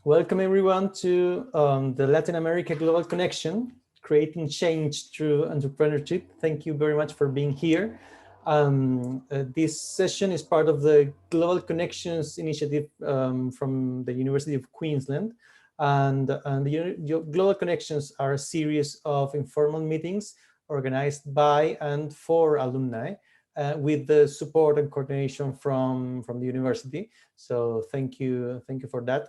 Welcome everyone to the Latin America Global Connection, creating change through entrepreneurship. Thank you very much for being here. This session is part of the Global Connections initiative from the University of Queensland. And the Global Connections are a series of informal meetings organized by and for alumni with the support and coordination from the university. So thank you for that.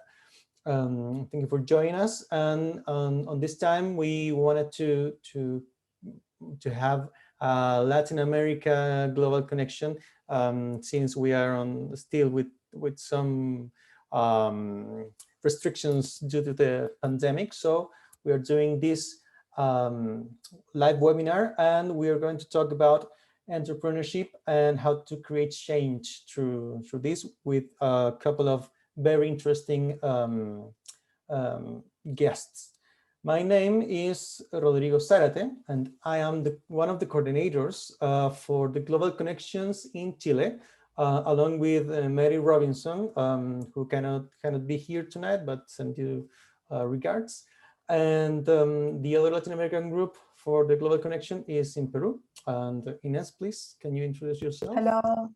Thank you for joining us. And on this time, we wanted to have a Latin America global connection, since we are still with some restrictions due to the pandemic. So we are doing this live webinar, and we are going to talk about entrepreneurship and how to create change through this with a couple of very interesting guests. My name is Rodrigo Zarate, and I am one of the coordinators for the Global Connections in Chile, along with Mary Robinson, who cannot be here tonight, but send you regards. And the other Latin American group for the Global Connection is in Peru. And Ines, please, can you introduce yourself? Hello.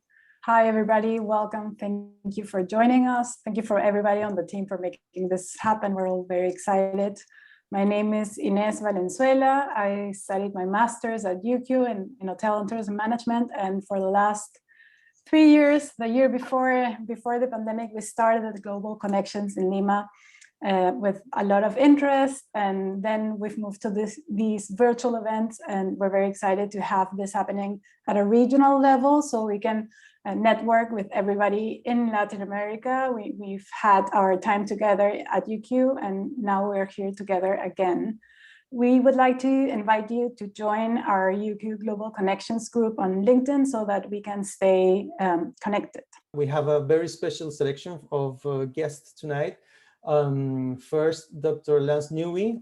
Hi, everybody. Welcome. Thank you for joining us. Thank you for everybody on the team for making this happen. We're all very excited. My name is Ines Valenzuela. I studied my master's at UQ in hotel and tourism management. And for the last 3 years, the year before the pandemic, we started at Global Connections in Lima with a lot of interest. And then we've moved to these virtual events, and we're very excited to have this happening at a regional level so we can network with everybody in Latin America. We've had our time together at UQ, and now we're here together again. We would like to invite you to join our UQ Global Connections group on LinkedIn so that we can stay connected. We have a very special selection of guests tonight. First, Dr. Lance Newey.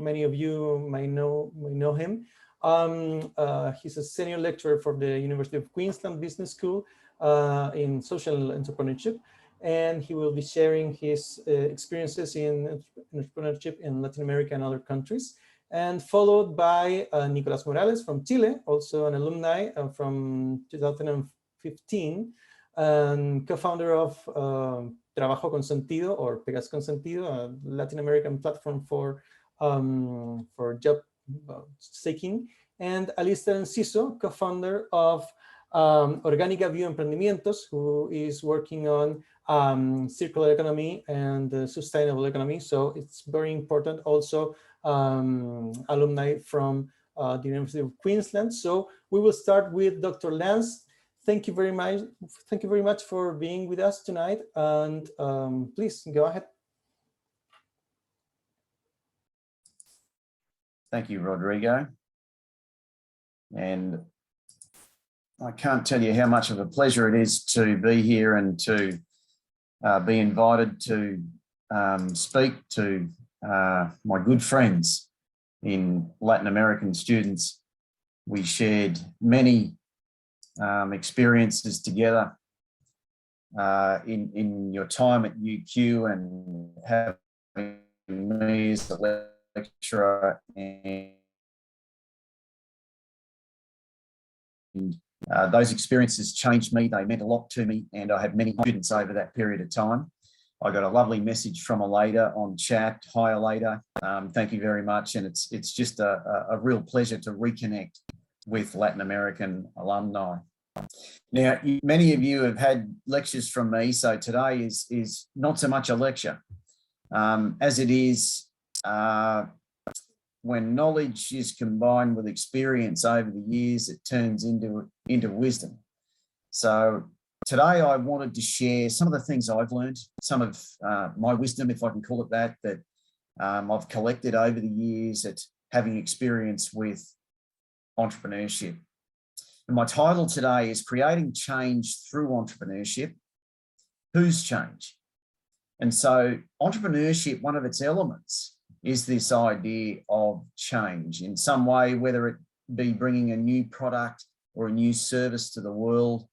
Many of you may know him. He's a senior lecturer for the University of Queensland Business School in social entrepreneurship, and he will be sharing his experiences in entrepreneurship in Latin America and other countries. And followed by Nicolas Morales from Chile, also an alumni from 2015, and co-founder of Trabajo con Sentido, or Pegas con Sentido, a Latin American platform for job seeking, and Alister Enciso, co-founder of Orgánica Bioemprendimientos, who is working on circular economy and sustainable economy. So it's very important. Also, alumni from the University of Queensland. So we will start with Dr. Lance. Thank you very much. Thank you very much for being with us tonight. And please go ahead. Thank you, Rodrigo. And I can't tell you how much of a pleasure it is to be here and to be invited to speak to my good friends in Latin American students. We shared many experiences together in your time at UQ, and having me as a lecturer, and those experiences changed me. They meant a lot to me, and I had many students over that period of time. I got a lovely message from Aleida on chat. Hi, Aleida. Thank you very much. And it's just a real pleasure to reconnect with Latin American alumni. Now, many of you have had lectures from me, so today is not so much a lecture, as it is when knowledge is combined with experience over the years, it turns into wisdom. So today I wanted to share some of the things I've learned, some of my wisdom, if I can call it that I've collected over the years at having experience with entrepreneurship. And my title today is Creating Change Through Entrepreneurship. Whose change? And so entrepreneurship, one of its elements is this idea of change in some way, whether it be bringing a new product or a new service to the world,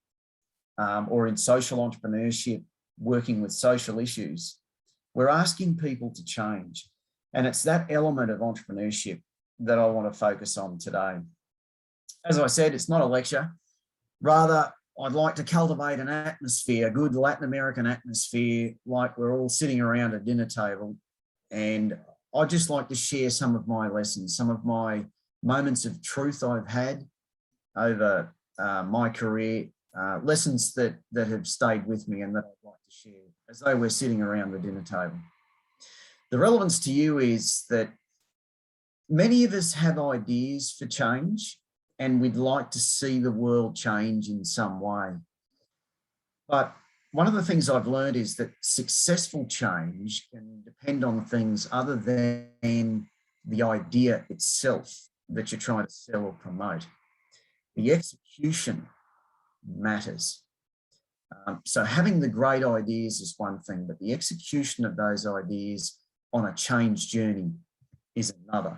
or in social entrepreneurship, working with social issues. We're asking people to change. And it's that element of entrepreneurship that I want to focus on today. As I said, it's not a lecture. Rather, I'd like to cultivate an atmosphere, a good Latin American atmosphere, like we're all sitting around a dinner table. And I'd just like to share some of my lessons, some of my moments of truth I've had over my career, lessons that have stayed with me and that I'd like to share as though we're sitting around the dinner table. The relevance to you is that many of us have ideas for change and we'd like to see the world change in some way. But one of the things I've learned is that successful change can depend on things other than the idea itself that you're trying to sell or promote. The execution matters. So having the great ideas is one thing, but the execution of those ideas on a change journey is another.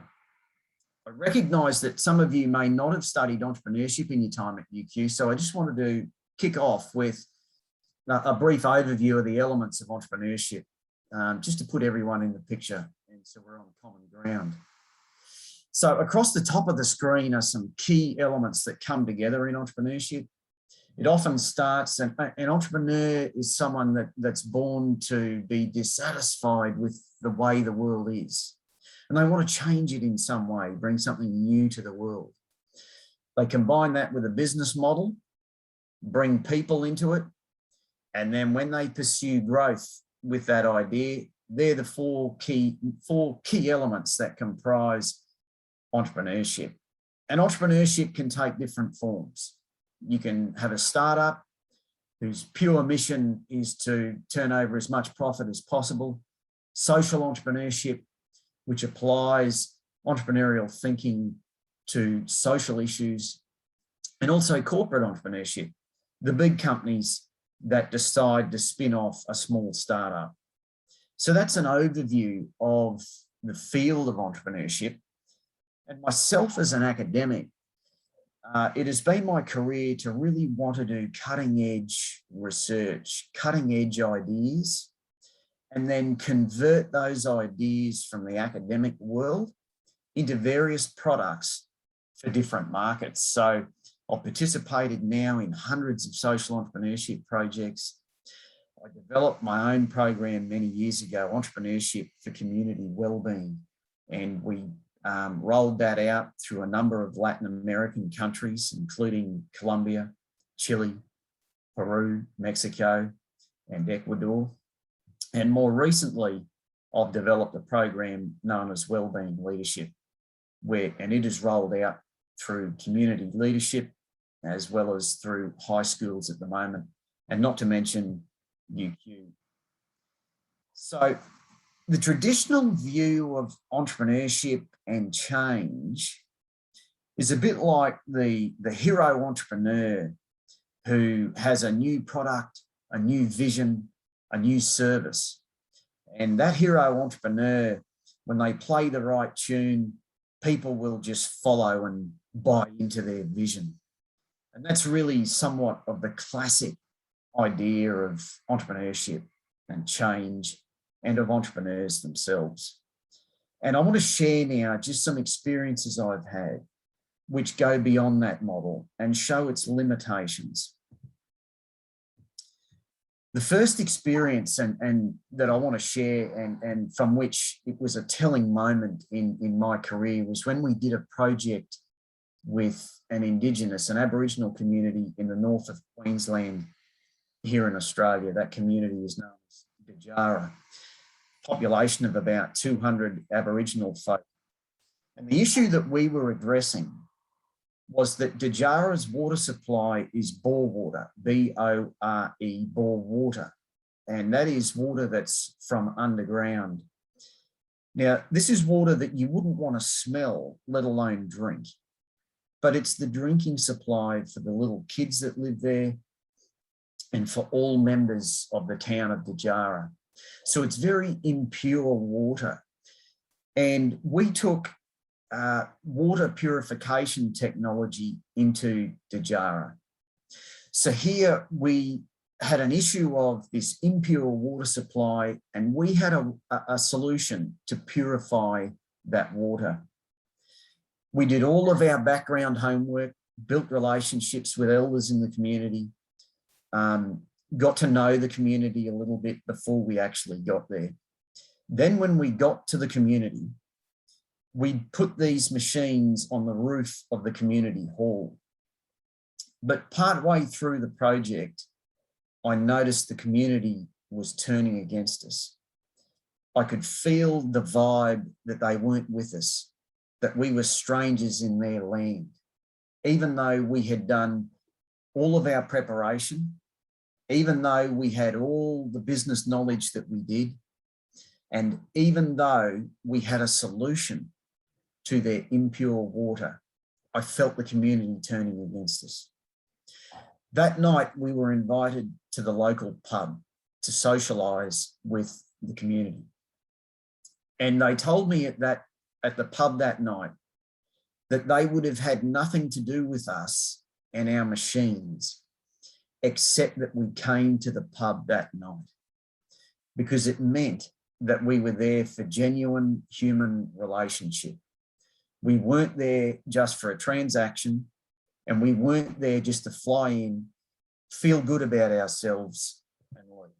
I recognise that some of you may not have studied entrepreneurship in your time at UQ, so I just wanted to kick off with a brief overview of the elements of entrepreneurship, just to put everyone in the picture and so we're on common ground. So across the top of the screen are some key elements that come together in entrepreneurship. It often starts, an entrepreneur is someone that's born to be dissatisfied with the way the world is. And they want to change it in some way, bring something new to the world. They combine that with a business model, bring people into it. And then when they pursue growth with that idea, they're the four key elements that comprise entrepreneurship. And entrepreneurship can take different forms. You can have a startup whose pure mission is to turn over as much profit as possible. Social entrepreneurship, which applies entrepreneurial thinking to social issues. And also corporate entrepreneurship, the big companies that decide to spin off a small startup. So that's an overview of the field of entrepreneurship. And myself as an academic, it has been my career to really want to do cutting edge research, cutting edge ideas, and then convert those ideas from the academic world into various products for different markets. So I've participated now in hundreds of social entrepreneurship projects. I developed my own program many years ago, Entrepreneurship for Community Wellbeing, and we rolled that out through a number of Latin American countries, including Colombia, Chile, Peru, Mexico, and Ecuador. And more recently, I've developed a program known as Wellbeing Leadership, and it is rolled out through community leadership as well as through high schools at the moment, and not to mention UQ. So the traditional view of entrepreneurship and change is a bit like the hero entrepreneur who has a new product, a new vision, a new service. And that hero entrepreneur, when they play the right tune, people will just follow and buy into their vision. And that's really somewhat of the classic idea of entrepreneurship and change and of entrepreneurs themselves. And I want to share now just some experiences I've had which go beyond that model and show its limitations. The first experience and that I want to share and from which it was a telling moment in my career was when we did a project with an Aboriginal community in the north of Queensland here in Australia. That community is known as Djara, population of about 200 Aboriginal folk. And the issue that we were addressing was that Djara's water supply is bore water, B-O-R-E, bore water. And that is water that's from underground. Now, this is water that you wouldn't want to smell, let alone drink. But it's the drinking supply for the little kids that live there and for all members of the town of Djara. So it's very impure water. And we took water purification technology into Djara. So here we had an issue of this impure water supply, and we had a solution to purify that water. We did all of our background homework, built relationships with elders in the community, got to know the community a little bit before we actually got there. Then when we got to the community, we put these machines on the roof of the community hall. But partway through the project, I noticed the community was turning against us. I could feel the vibe that they weren't with us, that we were strangers in their land. Even though we had done all of our preparation, even though we had all the business knowledge that we did, and even though we had a solution to their impure water, I felt the community turning against us. That night, we were invited to the local pub to socialise with the community. And they told me at the pub that night that they would have had nothing to do with us and our machines, except that we came to the pub that night, because it meant that we were there for genuine human relationship. We weren't there just for a transaction, and we weren't there just to fly in, feel good about ourselves and leave.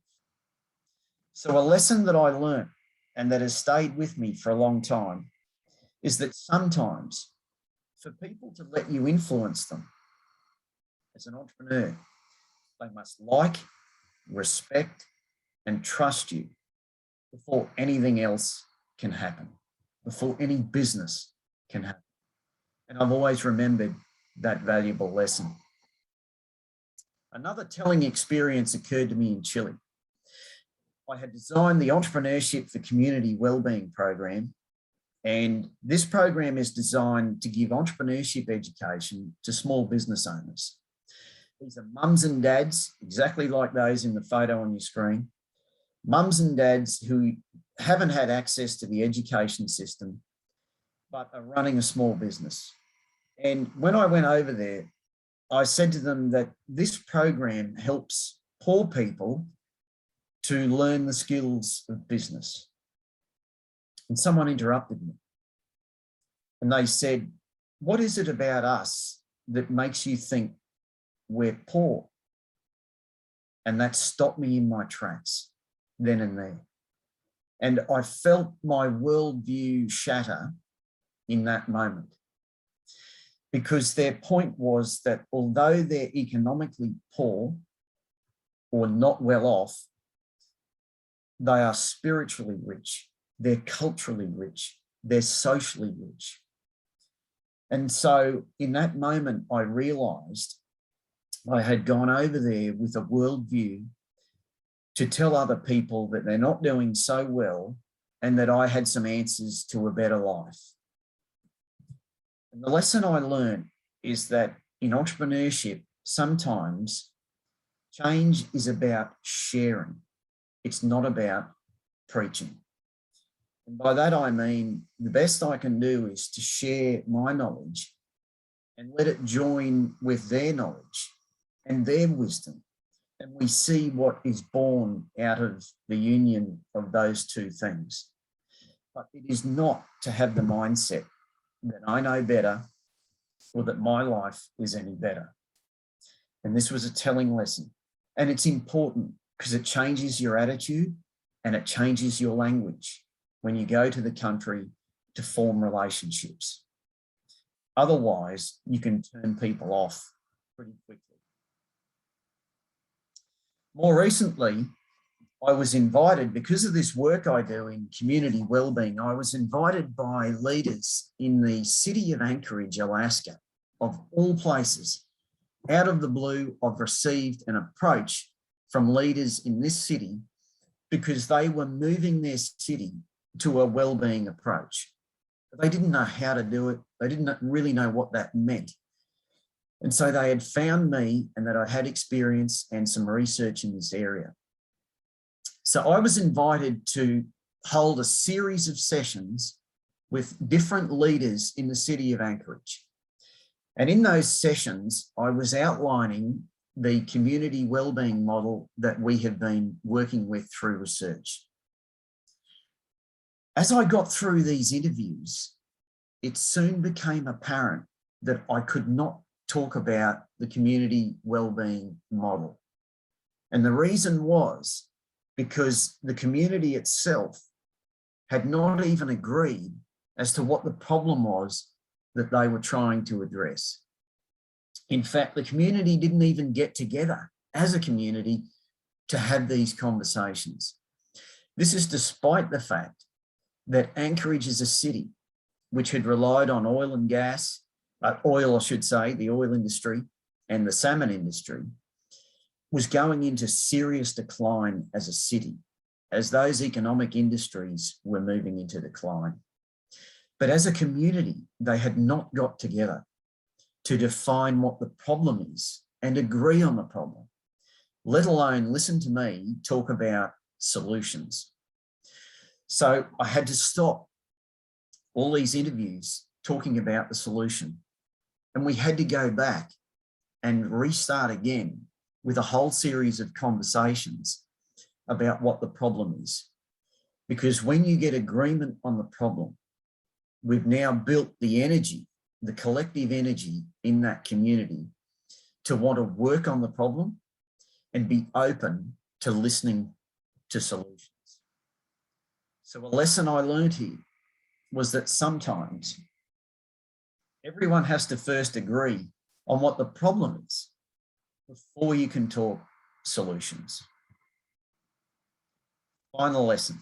So a lesson that I learned and that has stayed with me for a long time is that sometimes for people to let you influence them as an entrepreneur, they must like, respect, and trust you before anything else can happen, before any business can happen. And I've always remembered that valuable lesson. Another telling experience occurred to me in Chile. I had designed the Entrepreneurship for Community Wellbeing program, and this program is designed to give entrepreneurship education to small business owners. These are mums and dads, exactly like those in the photo on your screen, mums and dads who haven't had access to the education system, but are running a small business. And when I went over there, I said to them that this program helps poor people to learn the skills of business. And someone interrupted me. And they said, "What is it about us that makes you think we're poor?" And that stopped me in my tracks then and there. And I felt my worldview shatter in that moment. Because their point was that although they're economically poor or not well off, they are spiritually rich, they're culturally rich, they're socially rich. And so in that moment, I realised I had gone over there with a worldview to tell other people that they're not doing so well and that I had some answers to a better life. And the lesson I learned is that in entrepreneurship, sometimes change is about sharing. It's not about preaching. And by that, I mean, the best I can do is to share my knowledge and let it join with their knowledge and their wisdom. And we see what is born out of the union of those two things. But it is not to have the mindset that I know better or that my life is any better. And this was a telling lesson. And it's important because it changes your attitude and it changes your language when you go to the country to form relationships. Otherwise, you can turn people off pretty quickly. More recently, I was invited, because of this work I do in community wellbeing, I was invited by leaders in the city of Anchorage, Alaska, of all places. Out of the blue, I've received an approach from leaders in this city because they were moving their city to a wellbeing approach. But they didn't know how to do it. They didn't really know what that meant. And so they had found me and that I had experience and some research in this area. So I was invited to hold a series of sessions with different leaders in the city of Anchorage. And in those sessions, I was outlining the community wellbeing model that we have been working with through research. As I got through these interviews, it soon became apparent that I could not talk about the community wellbeing model. And the reason was because the community itself had not even agreed as to what the problem was that they were trying to address. In fact, the community didn't even get together as a community to have these conversations. This is despite the fact that Anchorage is a city which had relied on oil and gas, oil, I should say, the oil industry and the salmon industry, was going into serious decline as a city, as those economic industries were moving into decline. But as a community, they had not got together to define what the problem is and agree on the problem, let alone listen to me talk about solutions. So I had to stop all these interviews talking about the solution, and we had to go back and restart again with a whole series of conversations about what the problem is. Because when you get agreement on the problem, we've now built the energy, the collective energy in that community to want to work on the problem and be open to listening to solutions. So a lesson I learned here was that sometimes everyone has to first agree on what the problem is before you can talk solutions. Final lesson.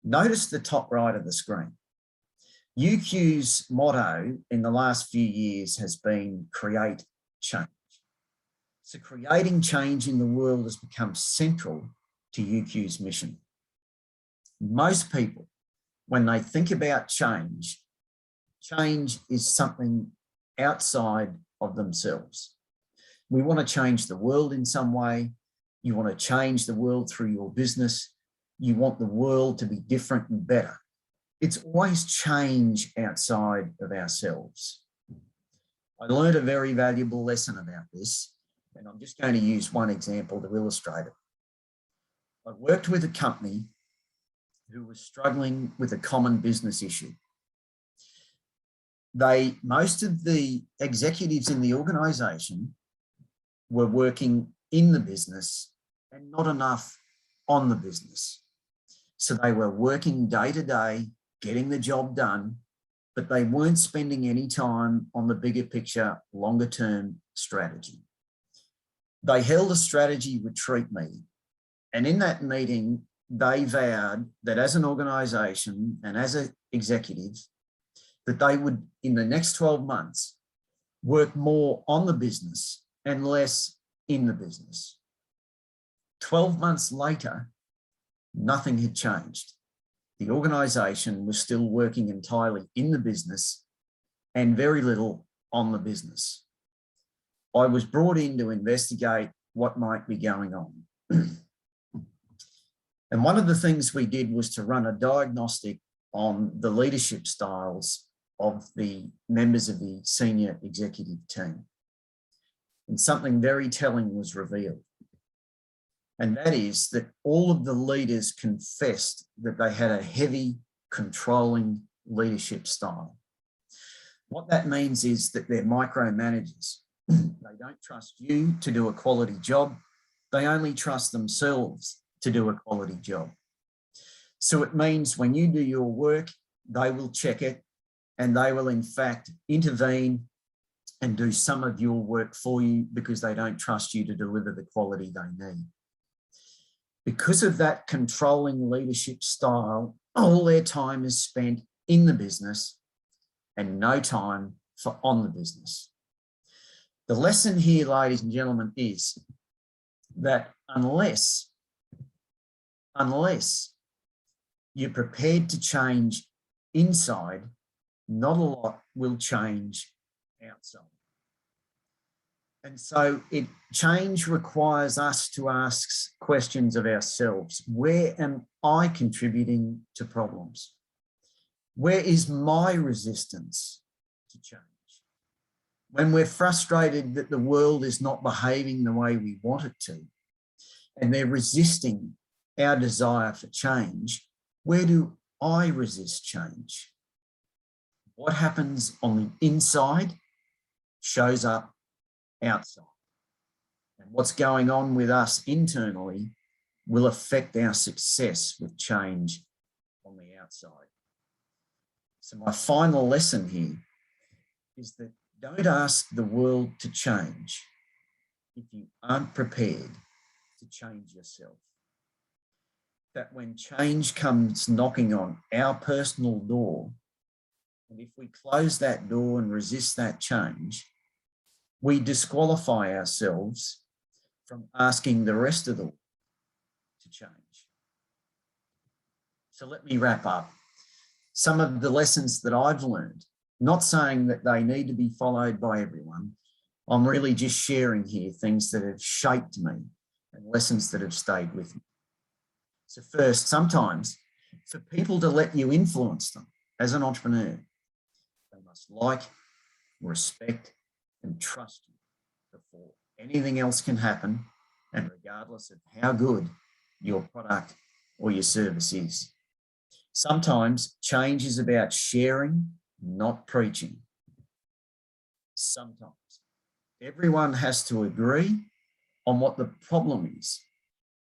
Notice the top right of the screen. UQ's motto in the last few years has been create change. So creating change in the world has become central to UQ's mission. Most people, when they think about change, change is something outside of themselves. We want to change the world in some way. You want to change the world through your business. You want the world to be different and better. It's always change outside of ourselves. I learned a very valuable lesson about this, and I'm just going to use one example to illustrate it. I worked with a company who was struggling with a common business issue. Most of the executives in the organisation were working in the business and not enough on the business. So they were working day to day, getting the job done, but they weren't spending any time on the bigger picture, longer term strategy. They held a strategy retreat meeting. And in that meeting, they vowed that as an organisation and as an executive, that they would, in the next 12 months, work more on the business and less in the business. 12 months later, nothing had changed. The organisation was still working entirely in the business and very little on the business. I was brought in to investigate what might be going on. And one of the things we did was to run a diagnostic on the leadership styles of the members of the senior executive team. And something very telling was revealed. And that is that all of the leaders confessed that they had a heavy, controlling leadership style. What that means is that they're micromanagers. They don't trust you to do a quality job. They only trust themselves to do a quality job. So it means when you do your work, they will check it and they will in fact intervene and do some of your work for you because they don't trust you to deliver the quality they need. Because of that controlling leadership style, all their time is spent in the business and no time for on the business. The lesson here, ladies and gentlemen, is that unless you're prepared to change inside, not a lot will change outside. And so change requires us to ask questions of ourselves. Where am I contributing to problems? Where is my resistance to change? when we're frustrated that the world is not behaving the way we want it to, and they're resisting our desire for change, where do I resist change? What happens on the inside shows up outside. And what's going on with us internally will affect our success with change on the outside. So my final lesson here is that don't ask the world to change if you aren't prepared to change yourself. That when change comes knocking on our personal door, and if we close that door and resist that change, we disqualify ourselves from asking the rest of the world to change. So let me wrap up. Some of the lessons that I've learned, not saying that they need to be followed by everyone. I'm really just sharing here things that have shaped me and lessons that have stayed with me. So first, sometimes for people to let you influence them as an entrepreneur, they must like, respect, and trust you before anything else can happen, and regardless of how good your product or your service is. Sometimes change is about sharing, not preaching. Sometimes everyone has to agree on what the problem is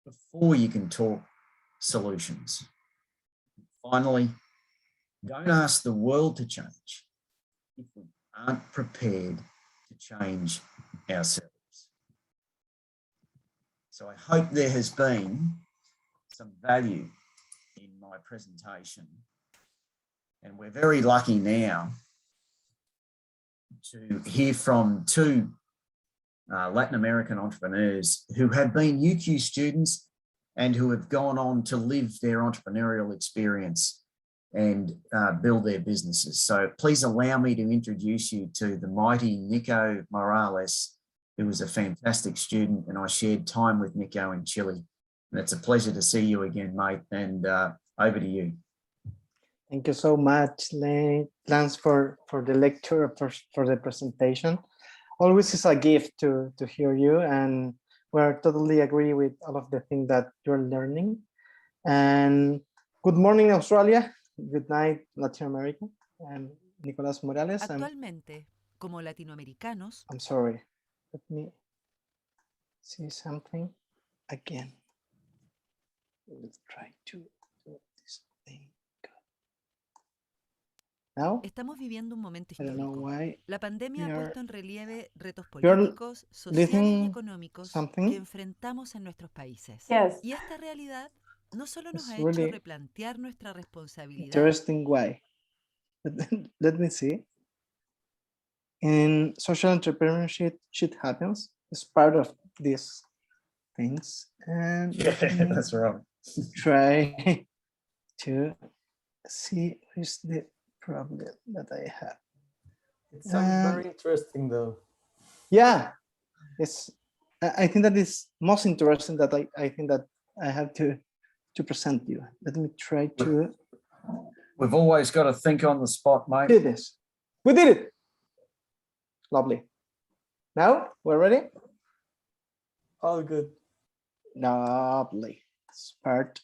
before you can talk solutions. Finally, don't ask the world to change if we aren't prepared to change ourselves. So I hope there has been some value in my presentation. And we're very lucky now to hear from two Latin American entrepreneurs who have been UQ students and who have gone on to live their entrepreneurial experience and build their businesses. So please allow me to introduce you to the mighty Nico Morales, who was a fantastic student, and I shared time with Nico in Chile. And it's a pleasure to see you again, mate, and over to you. Thank you so much, Lance, for the lecture, for the presentation. Always is a gift to hear you, and we're totally agree with all of the things that you're learning. And good morning, Australia. Good night, Latin America. I'm Nicolas Morales. Actualmente, como latinoamericanos, I'm sorry. Let me see something again. Let's try to do this thing. Now, estamos viviendo un momento I don't know histórico. why. La pandemia we ha are puesto en relieve retos you're políticos, sociales y listening económicos something? que enfrentamos en nuestros países. Yes. Y esta realidad no solo nos It's ha hecho really replantear nuestra responsabilidad, interesting way. Let me see. In social entrepreneurship, shit happens. It's part of these things. And let me That's right. try to see who's the problem that I have. It sounds very interesting, though. Yeah, it's. I think that is most interesting that I think that I have to present you. Let me try to We've always got to think on the spot, mate. do this. We did it. Lovely. Now we're ready. All good. Lovely. It's part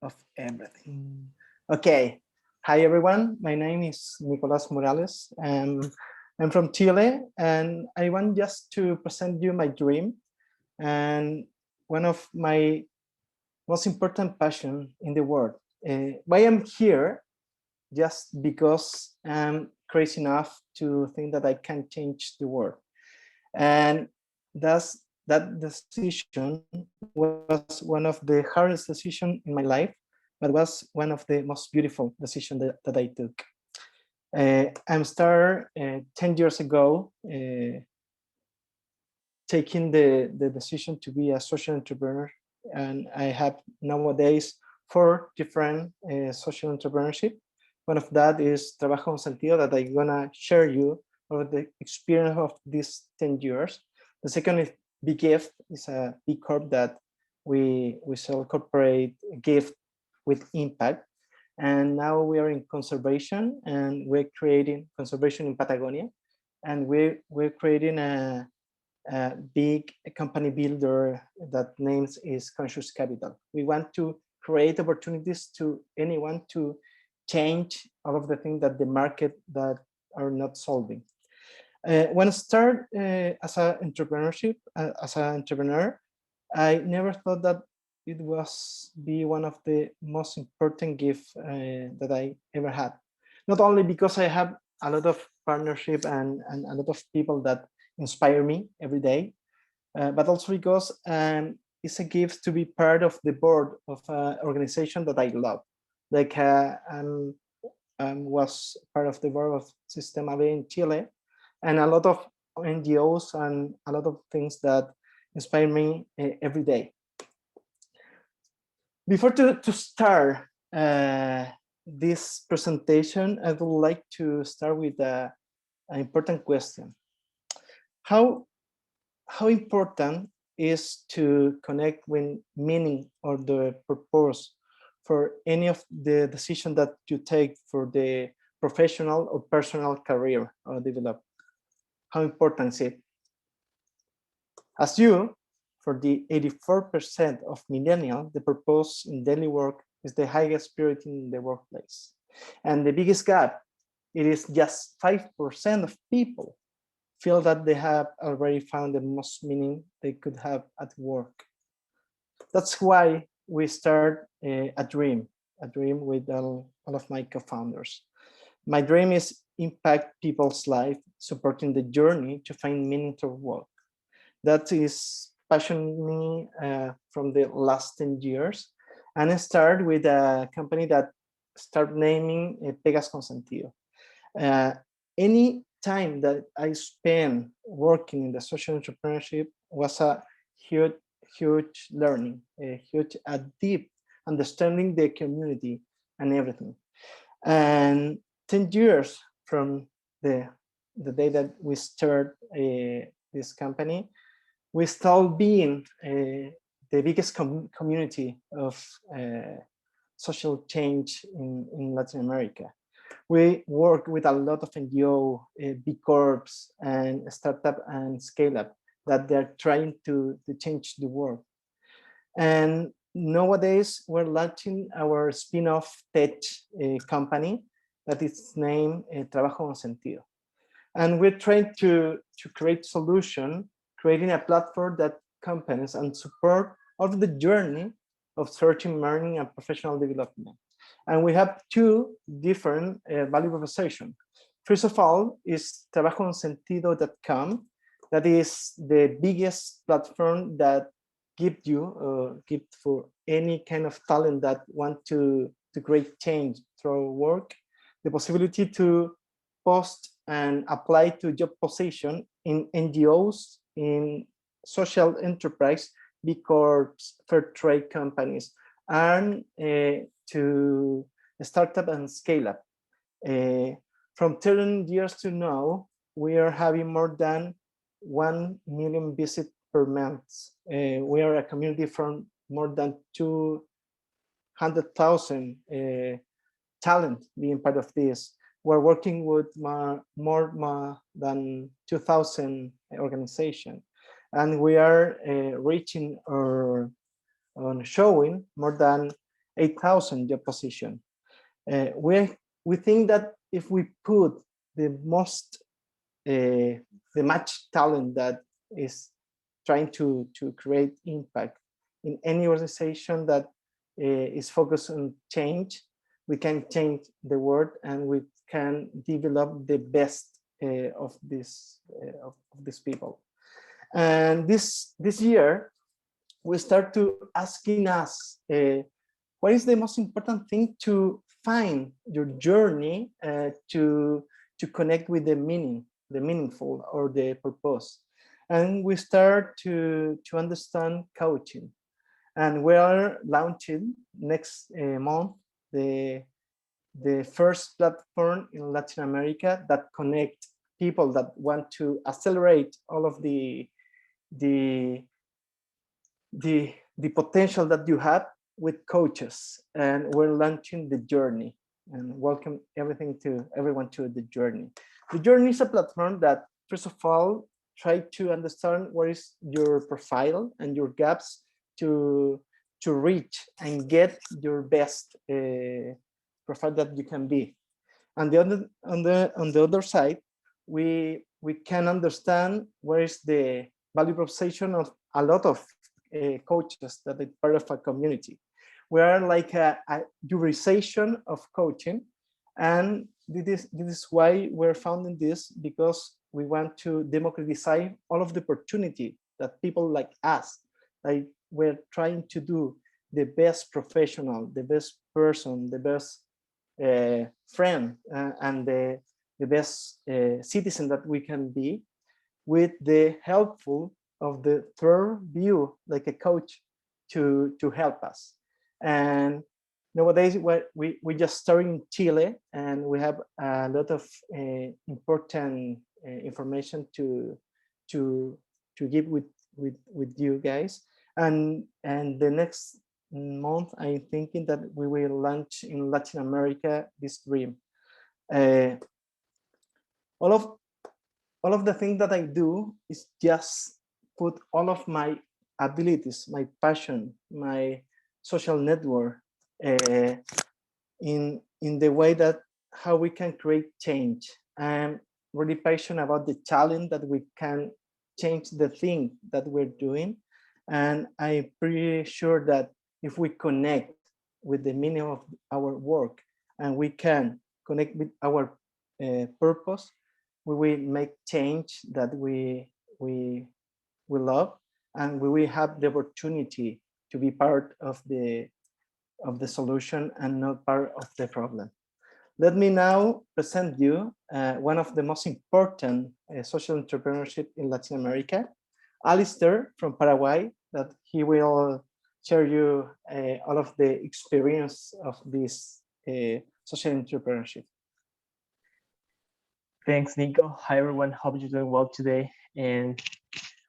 of everything. Okay. Hi, everyone. My name is Nicolas Morales. I'm from Chile, and I want just to present you my dream and one of my most important passion in the world. Why I'm here, just because I'm crazy enough to think that I can change the world. And that decision was one of the hardest decisions in my life, but was one of the most beautiful decisions that I took. I'm started 10 years ago taking the decision to be a social entrepreneur, and I have nowadays 4 different social entrepreneurship. One of that is Trabajo con Sentido, that I'm gonna share you of the experience of these 10 years. The second is Big Gift, is a B Corp that we sell corporate gift with impact. And now we are in conservation, and we're creating conservation in Patagonia. and we're creating a big company builder that names is Conscious Capital. We want to create opportunities to anyone to change all of the things that the market that are not solving. When I start as an entrepreneur, I never thought that it was one of the most important gifts that I ever had. Not only because I have a lot of partnership and a lot of people that inspire me every day, but also because it's a gift to be part of the board of an organization that I love. Like I was part of the board of Sistema B in Chile, and a lot of NGOs and a lot of things that inspire me every day. Before to start this presentation, I would like to start with an important question. How important is to connect with meaning or the purpose for any of the decisions that you take for the professional or personal career or develop? How important is it? As you, for the 84% of millennials, the purpose in daily work is the highest priority in the workplace. And the biggest gap, it is just 5% of people feel that they have already found the most meaning they could have at work. That's why we start a dream with all of my co-founders. My dream is impact people's life, supporting the journey to find meaning to work. That is passioning me from the last 10 years. And I started with a company that started naming Pegas con Sentido. Any time that I spent working in the social entrepreneurship was a huge learning, a deep understanding the community and everything. And 10 years from the day that we started this company, we still being the biggest community of social change in Latin America. We work with a lot of NGO, B Corps, and startup and scale up that they're trying to change the world. And nowadays, we're launching our spin-off tech company that is named Trabajo con Sentido. And we're trying to create solution, creating a platform that companies and support of the journey of searching, learning, and professional development. And we have two different value propositions. First of all is trabajoconsentido.com. That is the biggest platform that give for any kind of talent that want to create change through work, the possibility to post and apply to job position in NGOs, in social enterprise, B Corps, fair trade companies, and to startup and scale up. From 10 years to now, we are having more than 1 million visits per month. We are a community from more than 200,000 talent being part of this. We're working with more than 2,000 organizations, and we are reaching or showing more than 8,000 job positions. We think that if we put the match talent that is trying to create impact in any organization that is focused on change, we can change the world and we can develop the best of these people. And this year, we start to asking us, what is the most important thing to find your journey to connect with the meaning, the meaningful or the purpose? And we start to understand coaching. And we are launching next month the first platform in Latin America that connect people that want to accelerate all of the potential that you have with coaches. And we're launching the journey and welcome everyone to the journey. The journey is a platform that first of all, try to understand what is your profile and your gaps to reach and get your best profile that you can be. And on the other side, we can understand where is the value proposition of a lot of coaches that are part of a community. We are like a jurization of coaching, and this is why we're founding this, because we want to democratize all of the opportunity that people like us, like we're trying to do the best professional, the best person, the best friend, and the best citizen that we can be, with the helpful of the third view, like a coach, to help us. And nowadays we just started in Chile, and we have a lot of important information to give with you guys. And the next month, I'm thinking that we will launch in Latin America this dream. All of the things that I do is just put all of my abilities, my passion, my social network in the way that how we can create change. I'm really passionate about the challenge that we can change the thing that we're doing. And I'm pretty sure that if we connect with the meaning of our work, and we can connect with our purpose, we will make change that we love, and we will have the opportunity to be part of the solution and not part of the problem. Let me now present you one of the most important social entrepreneurship in Latin America, Alister from Paraguay, that he will share you all of the experience of this social entrepreneurship. Thanks, Nico. Hi, everyone. Hope you're doing well today. And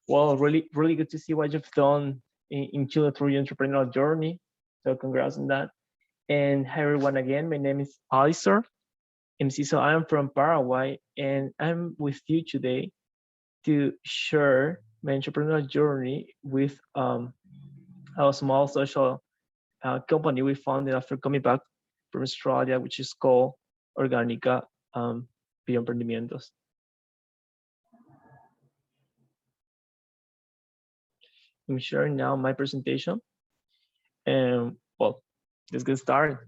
well, really good to see what you've done in Chile through your entrepreneurial journey. So congrats on that. And hi, everyone again. My name is Alister Enciso. I am from Paraguay, and I'm with you today to share my entrepreneurial journey with a small social company we founded after coming back from Australia, which is called Orgánica Bioemprendimientos. I'm sharing now my presentation, and well, let's get started.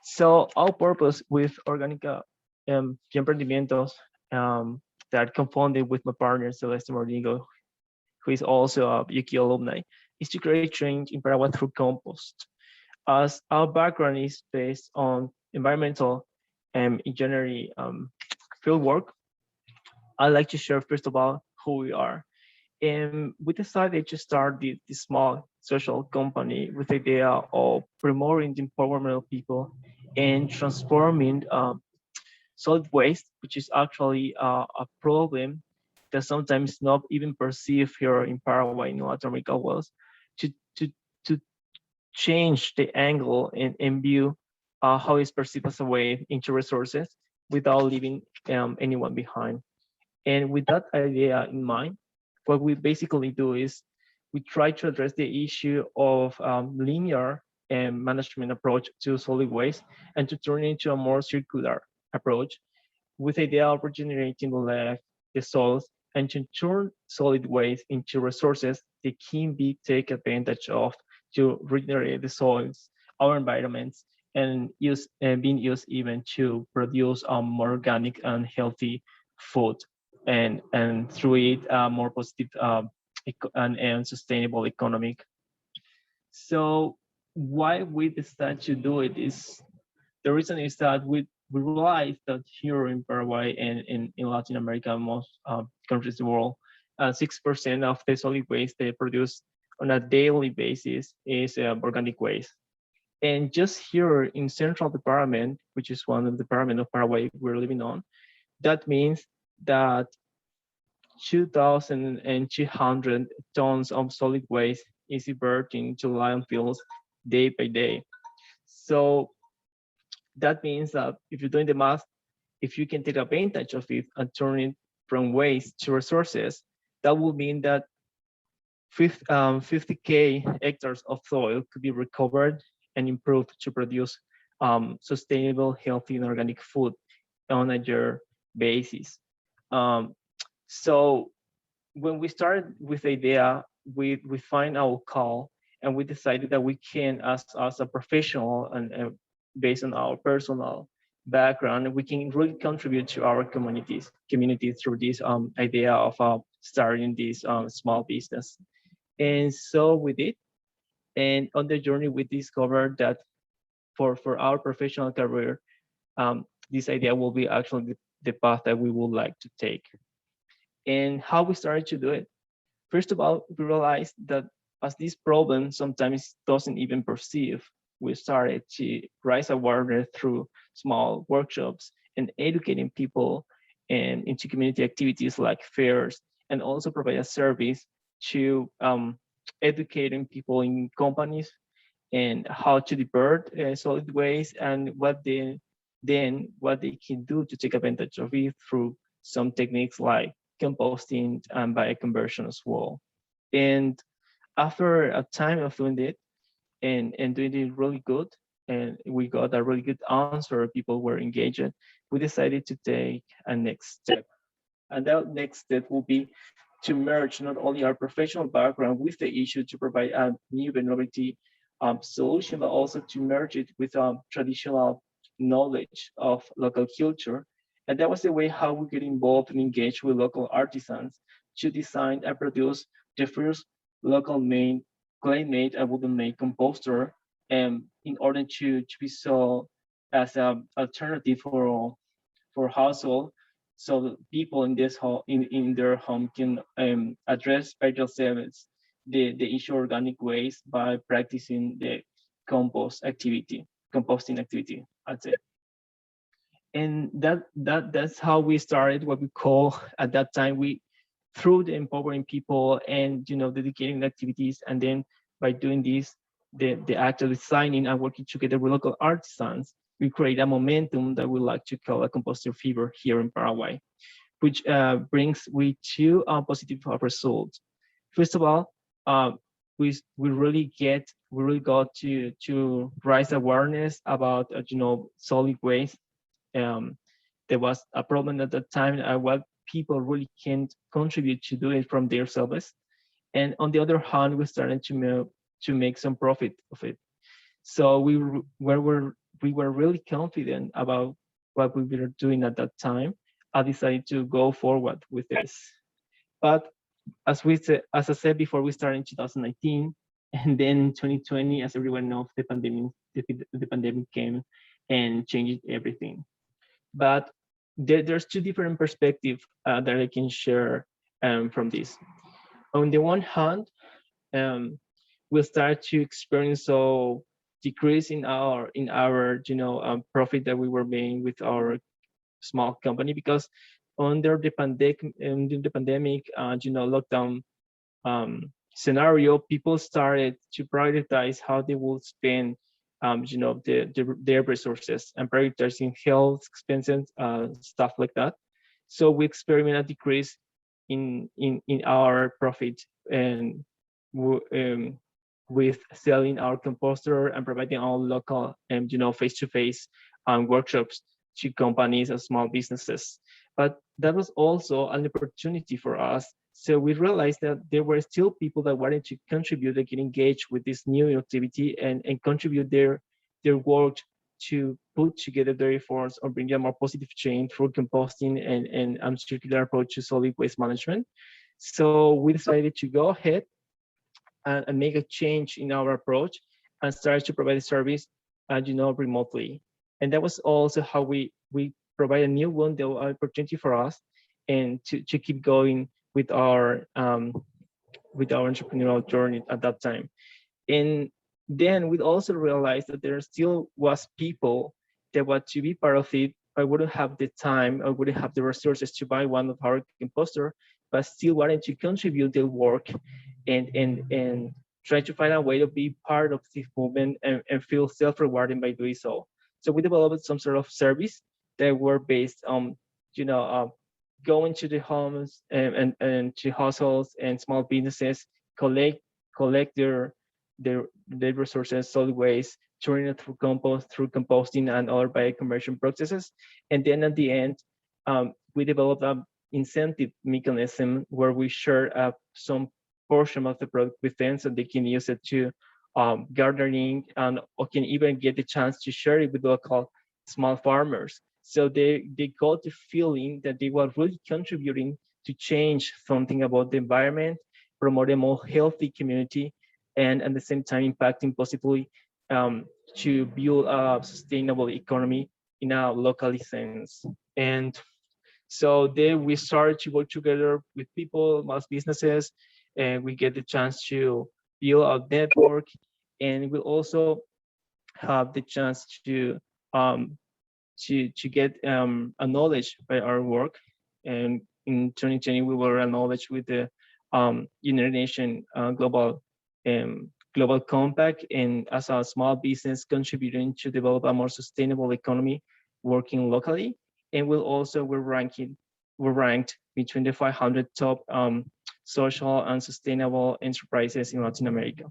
So our purpose with Orgánica Bioemprendimientos, that co-founded with my partner Celeste Mordigo, who is also a UQ alumni, is to create change in Paraguay through compost. As our background is based on environmental and engineering field work, I'd like to share first of all who we are. And we decided to start this small social company with the idea of promoting the empowerment of people and transforming solid waste, which is actually a problem that sometimes not even perceived here in Paraguay, in Latin America, was to change the angle and view how it's perceived as a way into resources without leaving anyone behind. And with that idea in mind, what we basically do is we try to address the issue of linear management approach to solid waste and to turn it into a more circular approach with the idea of regenerating the soils and to turn solid waste into resources that can be taken advantage of to regenerate the soils, our environments, and being used even to produce more organic and healthy food, and through it more positive and sustainable economic. So why we decide to do it is, the reason is that we realize that here in Paraguay and in Latin America, most countries in the world, 6% of the solid waste they produce on a daily basis is organic waste. And just here in Central Department, which is one of the department of Paraguay we're living on, that means that 2,200 tons of solid waste is diverted into landfills day by day. So that means that if you're doing the math, if you can take advantage of it and turn it from waste to resources, that will mean that 50K hectares of soil could be recovered and improved to produce sustainable, healthy, and organic food on a year basis. So when we started with the idea, we find our call, and we decided that we can, as a professional and based on our personal background, we can really contribute to our community through this idea of starting this small business. And so we did. And on the journey, we discovered that for our professional career, this idea will be actually the path that we would like to take. And how we started to do it. First of all, we realized that as this problem sometimes doesn't even perceive, we started to raise awareness through small workshops and educating people and into community activities like fairs, and also provide a service to educating people in companies and how to divert solid waste and what they can do to take advantage of it through some techniques like composting and bioconversion as well. And after a time of doing it and doing it really good, and we got a really good answer, people were engaged, we decided to take a next step. And that next step will be to merge not only our professional background with the issue to provide a new vulnerability solution, but also to merge it with traditional knowledge of local culture. And that was the way how we get involved and engage with local artisans to design and produce the first local made, clay-made and wooden-made composter, in order to be sold as an alternative for household, so that people in this home in their home can address by themselves the issue of organic waste by practicing the composting activity. I'd say. And that's how we started what we call at that time, we through the empowering people and dedicating activities, and then by doing this, the act of designing and working together with local artisans, we create a momentum that we like to call a composter fever here in Paraguay, which brings with two positive results. First of all, we really got to raise awareness about solid waste. There was a problem at that time, what people really can't contribute to do it from their service, and on the other hand, we started to make some profit of it. So we were really confident about what we were doing at that time. I decided to go forward with this. But as I said before, we started in 2019, and then in 2020, as everyone knows, the pandemic came and changed everything. But there's two different perspectives that I can share from this. On the one hand, we'll start to experience a decrease in our profit that we were making with our small company, because under the pandemic, lockdown scenario, people started to prioritize how they will spend their resources and prioritizing health expenses, stuff like that. So we experiment a decrease in our profit, and with selling our composter and providing our local face-to-face workshops to companies and small businesses. But that was also an opportunity for us. So we realized that there were still people that wanted to contribute and get engaged with this new activity and contribute their work to put together their efforts or bring a more positive change through composting and circular approach to solid waste management. So we decided to go ahead and make a change in our approach and start to provide a service, remotely. And that was also how we provide a new window opportunity for us, and to keep going with our entrepreneurial journey at that time. And then we also realized that there still was people that want to be part of it, but wouldn't have the time or wouldn't have the resources to buy one of our composter, but still wanted to contribute their work and try to find a way to be part of this movement and feel self-rewarding by doing so. So we developed some sort of service that were based on, go into the homes and to households and small businesses, collect their resources, solid waste, turn it through compost, through composting and other bioconversion processes. And then at the end, we developed an incentive mechanism where we share some portion of the product with them so they can use it to gardening and or can even get the chance to share it with local small farmers. So they got the feeling that they were really contributing to change something about the environment, promote a more healthy community, and at the same time impacting positively to build a sustainable economy in a locally sense. And so then we started to work together with people, most businesses, and we get the chance to build a network, and we also have the chance um, to get a knowledge by our work. And in 2020, we were acknowledged with the United Nations Global Compact, and as a small business contributing to develop a more sustainable economy working locally. And we're ranked between the 500 top social and sustainable enterprises in Latin America.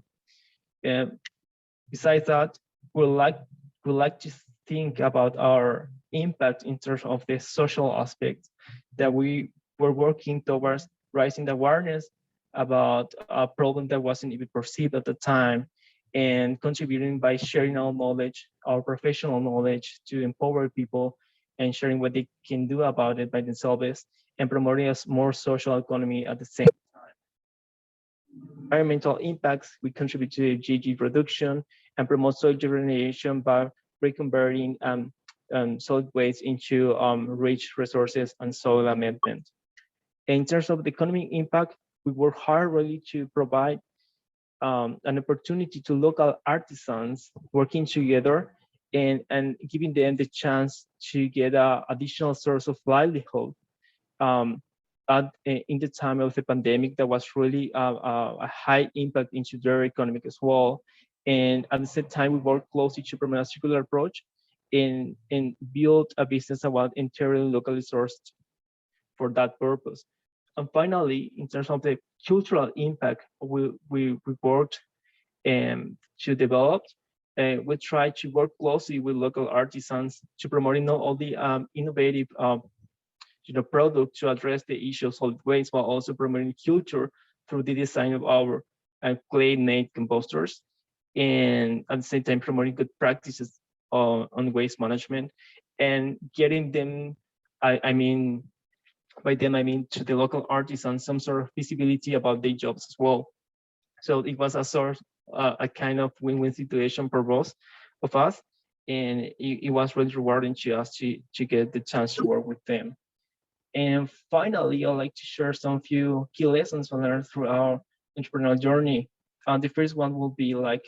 Besides that, we like to think about our impact in terms of the social aspect, that we were working towards raising the awareness about a problem that wasn't even perceived at the time, and contributing by sharing our knowledge, our professional knowledge, to empower people and sharing what they can do about it by themselves, and promoting a more social economy at the same time. Environmental impacts, we contribute to GHG reduction and promote soil regeneration by reconverting solid waste into rich resources and soil amendment. In terms of the economic impact, we work hard really to provide an opportunity to local artisans working together and giving them the chance to get an additional source of livelihood. In the time of the pandemic, that was really a high impact into their economic as well. And at the same time, we work closely to promote a circular approach and build a business that was entirely locally sourced for that purpose. And finally, in terms of the cultural impact, we worked to develop. We try to work closely with local artisans to promote not only innovative product to address the issue of solid waste, but also promoting culture through the design of our clay-made composters, and at the same time promoting good practices on waste management and getting them, I mean, by them I mean to the local artisans, some sort of visibility about their jobs as well. So it was a kind of win-win situation for both of us, and it was really rewarding to us to get the chance to work with them. And finally, I'd like to share some few key lessons we learned through our entrepreneurial journey. The first one will be like,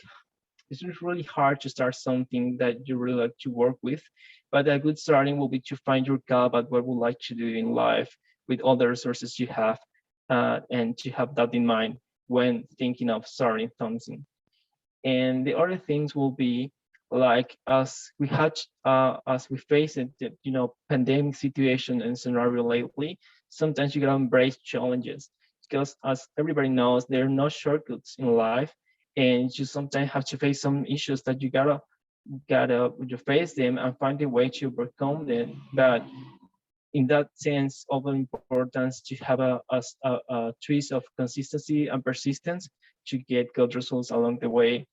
it's really hard to start something that you really like to work with, but a good starting will be to find your goal at what you would like to do in life with all the resources you have, and to have that in mind when thinking of starting something. And the other things will be like, as we face it, pandemic situation and scenario lately, sometimes you gotta embrace challenges, because as everybody knows, there are no shortcuts in life, and you sometimes have to face some issues that you gotta face them and find a way to overcome them. But in that sense, of importance to have a twist of consistency and persistence to get good results along the way,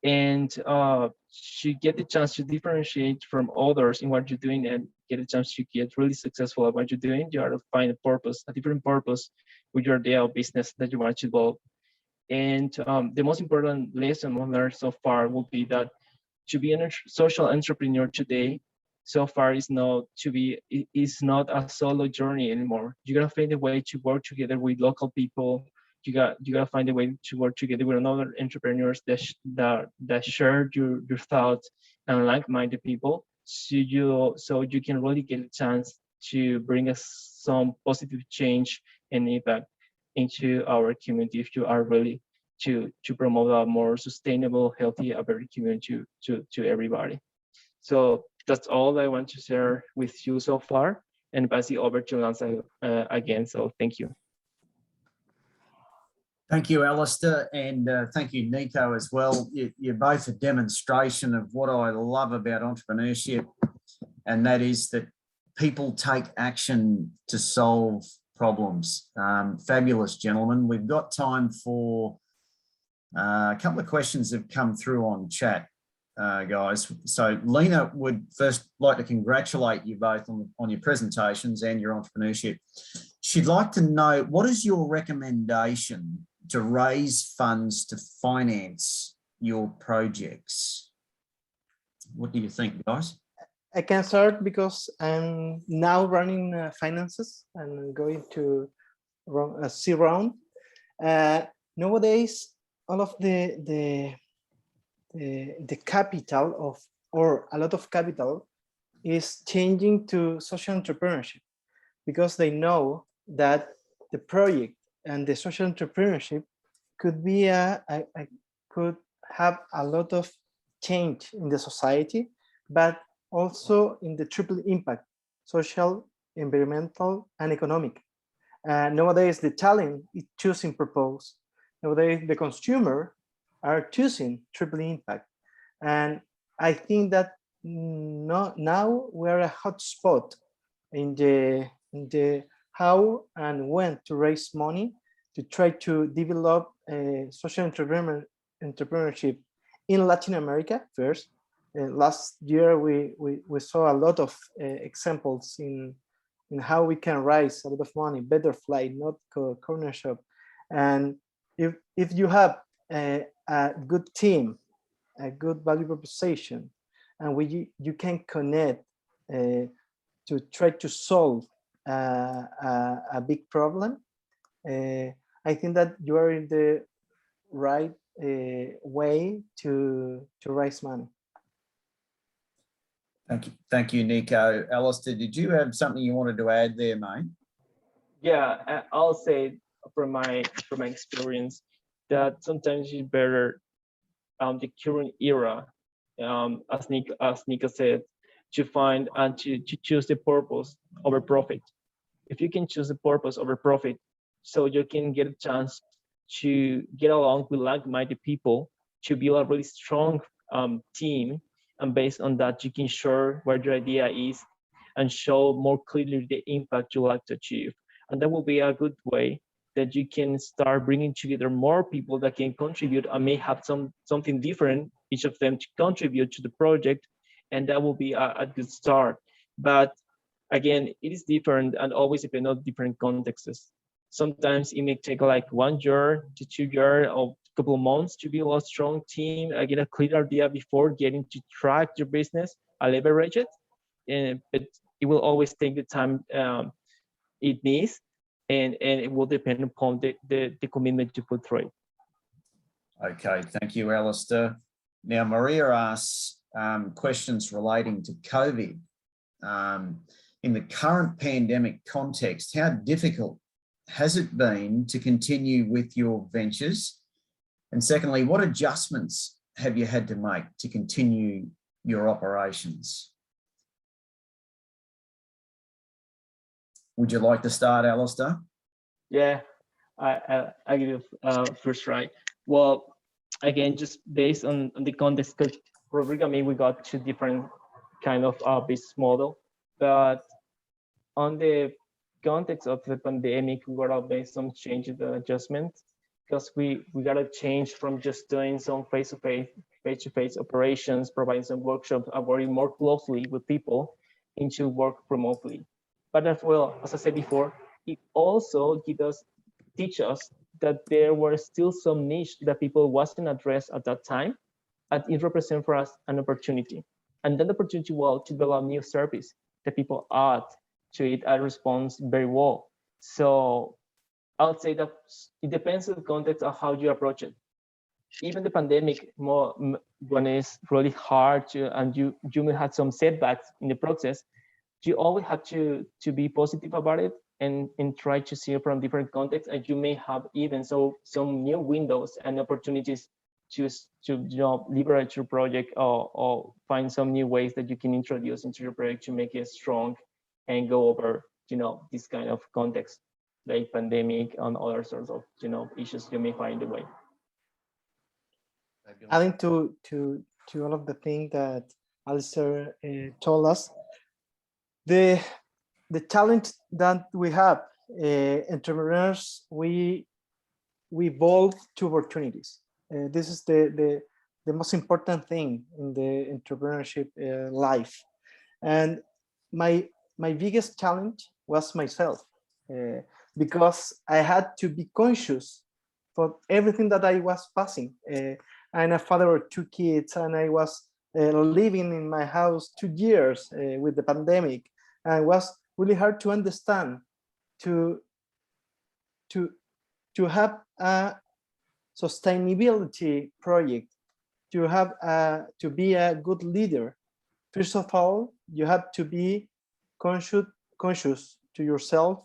and to get the chance to differentiate from others in what you're doing and get a chance to get really successful at what you're doing. You have to find a purpose, a different purpose with your daily business that you want to develop. And the most important lesson we learned so far will be that to be a social entrepreneur today, so far is not a solo journey anymore. You gotta find a way to work together with local people. You gotta find a way to work together with other entrepreneurs that share your thoughts and like-minded people, so you can really get a chance to bring us some positive change and impact into our community if you are really to promote a more sustainable, healthy, a better community to everybody. So that's all I want to share with you so far. and pass it over to Lance again. So thank you. Thank you, Alister, and thank you, Nico, as well. You're both a demonstration of what I love about entrepreneurship, and that is that people take action to solve problems. Fabulous, gentlemen. We've got time for a couple of questions that have come through on chat, guys. So Lena would first like to congratulate you both on your presentations and your entrepreneurship. She'd like to know, what is your recommendation to raise funds to finance your projects? What do you think, guys? I can start because I'm now running finances and going to a C round. Nowadays, all of the capital of, or a lot of capital, is changing to social entrepreneurship, because they know that the project and the social entrepreneurship could be could have a lot of change in the society, but also in the triple impact: social, environmental, and economic. Nowadays, the talent is choosing purpose. Nowadays, the consumer are choosing triple impact. And I think that now we're a hot spot in the how and when to raise money to try to develop social entrepreneurship in Latin America first. Last year, we saw a lot of examples in how we can raise a lot of money, better flight, not corner shop. And if you have a good team, a good value proposition, and you can connect to try to solve a big problem, I think that you are in the right way to raise money. Thank you, Nico. Alister, did you have something you wanted to add there, mate? Yeah, I'll say from my experience that sometimes it's better the current era, as Nico said, to find and to choose the purpose over profit. If you can choose the purpose over profit, so you can get a chance to get along with like-minded people, to build a really strong team, and based on that, you can share what your idea is and show more clearly the impact you like to achieve. And that will be a good way that you can start bringing together more people that can contribute and may have something different, each of them, to contribute to the project. And that will be a good start. But again, it is different and always depend on different contexts. Sometimes it may take like 1 year to 2 years or a couple of months to build a strong team, get a clear idea before getting to track your business, leverage it. But it will always take the time it needs, and it will depend upon the commitment you put through it. Okay, thank you, Alister. Now, Maria asks questions relating to COVID. In the current pandemic context, how difficult has it been to continue with your ventures? And secondly, what adjustments have you had to make to continue your operations? Would you like to start, Alister? Yeah, I give you first try. Well, again, just based on the context, because for origami, we got two different kind of business model, but on the context of the pandemic, we got to make some changes and adjustments, because we got to change from just doing some face-to-face operations, providing some workshops, and working more closely with people, into work remotely. But as well, as I said before, it also teach us that there were still some niche that people wasn't addressed at that time, and it represents for us an opportunity. And that opportunity was to develop new service that people add to it and responds very well. So I would say that it depends on the context of how you approach it. Even the pandemic, when it's really hard and you may have some setbacks in the process, you always have to be positive about it and try to see it from different contexts, and you may have even some new windows and opportunities to leverage your project or find some new ways that you can introduce into your project to make it strong and go over, this kind of context, like pandemic and other sorts of, issues you may find the way. Adding to all of the things that Alister told us, the challenge that we have, entrepreneurs, we evolve to opportunities. This is the most important thing in the entrepreneurship life. And my biggest challenge was myself, because I had to be conscious for everything that I was passing. I'm a father of 2 kids, and I was living in my house 2 years with the pandemic, and it was really hard to understand, to have a sustainability project, to be a good leader. First of all, you have to be conscious to yourself,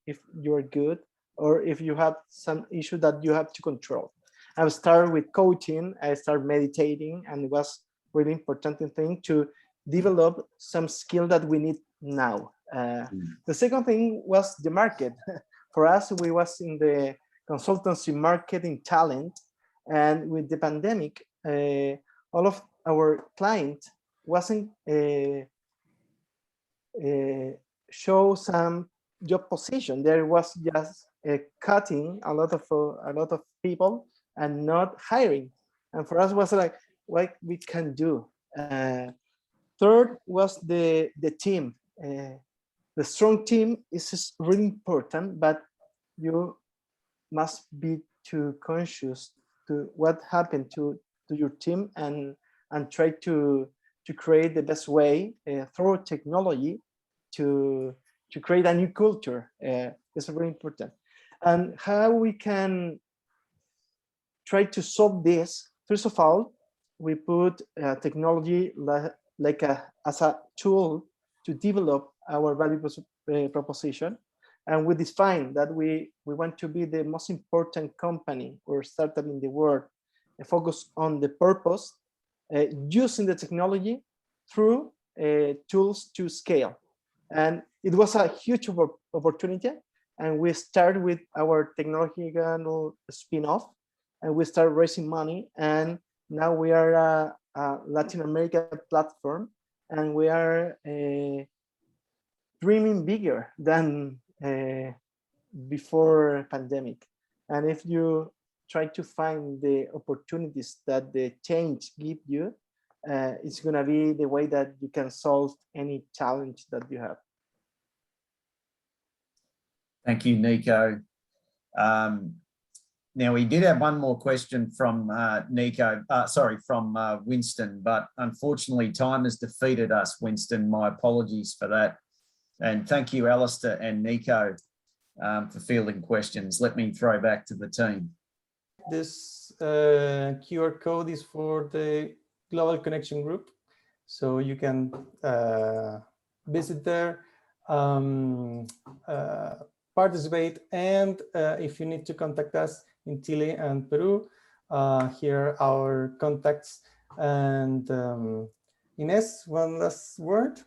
if you're good or if you have some issue that you have to control. I started with coaching, I started meditating, and it was really important thing to develop some skill that we need now. The second thing was the market. For us, we was in the consultancy market in talent, and with the pandemic, all of our clients wasn't show some job position. There was just cutting a lot of people and not hiring. And for us was like, what we can do. Third was the team. The strong team is really important, but you must be too conscious to what happened to your team, and try to create the best way through technology to create a new culture. It's very important. And how we can try to solve this? First of all, we put technology as a tool to develop our value proposition, and we define that we want to be the most important company or startup in the world, focus on the purpose, using the technology through tools to scale. And it was a huge opportunity, and we started with our technological spin-off, and we started raising money, and now we are a Latin America platform, and we are dreaming bigger than before pandemic. And if you try to find the opportunities that the change give you, it's going to be the way that you can solve any challenge that you have. Thank you, Nico. Now, we did have one more question from from Winston, but unfortunately time has defeated us, Winston. My apologies for that. And thank you, Alister and Nico, for fielding questions. Let me throw back to the team. This QR code is for the Global Connection Group, so you can visit there, participate, and if you need to contact us in Chile and Peru, here are our contacts. And Ines, one last word.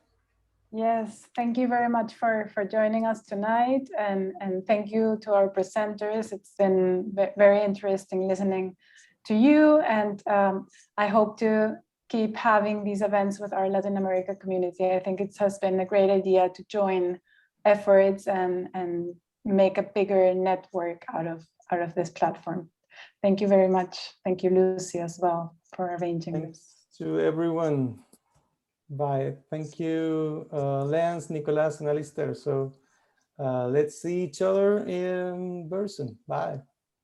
Yes, thank you very much for joining us tonight, and thank you to our presenters. It's been very interesting listening to you, and I hope to keep having these events with our Latin America community. I think it has been a great idea to join efforts and make a bigger network out of this platform. Thank you very much. Thank you, Lucy, as well, for arranging Thanks this. to everyone. Bye. Thank you, Lance, Nicolas, and Alister. So let's see each other in person. Bye.